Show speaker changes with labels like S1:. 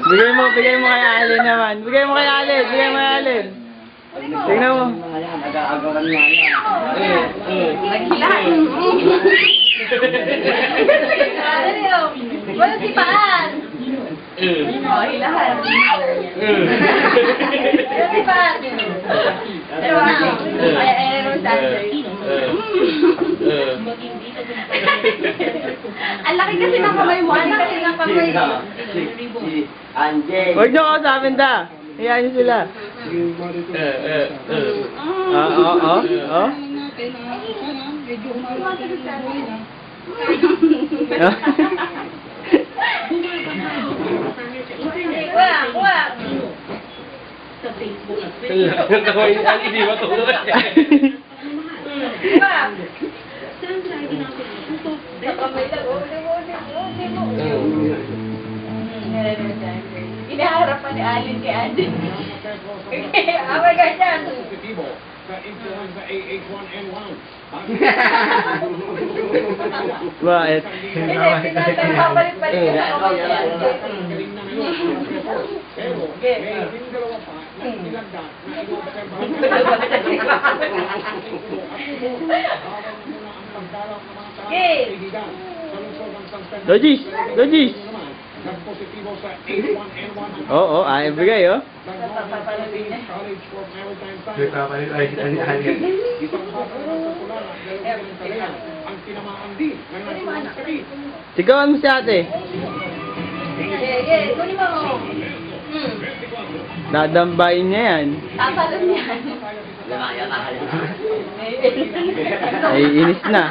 S1: Bigay mo kay Alin naman. Bigay mo kay Alin. Tingnan mo.
S2: Nag-aagawan nga yan.
S3: Naghilahan. Wala si Paan. Oh, hilahan. Wala si Paan. Pero ano? Ay, ano sa ang laki kasi ng kamay mo. Ang laki kasi ng kamay mo.
S2: Si Anjay.
S1: Huwag niyo kausapin da. Hayaan niyo sila.
S3: Wag.
S4: Sa Facebook at Facebook.
S5: Kawin yan, hindi ba ito?
S3: Wag.
S4: Saan tayo ginagawa?
S3: Sa kamay lang. Inaharap pa ni Alin kay Andy. Away ka dyan.
S1: Bakit?
S3: Papalit-palit ka sa kamay yan.
S1: Logis!
S5: Nagpositibo sa H1N1.
S1: Oo, ay bigay oh.
S5: College for Maritime Science.
S2: Isang bata ng Kulana, dalawang Talayan, ang tinamaan din ng nasunang sakit.
S1: Sigawan mo si ate.
S3: Kunin mo.
S1: Dadambayin niya yan.
S3: Tatalon yan.
S2: Lamaya na.
S1: Ay, inis na.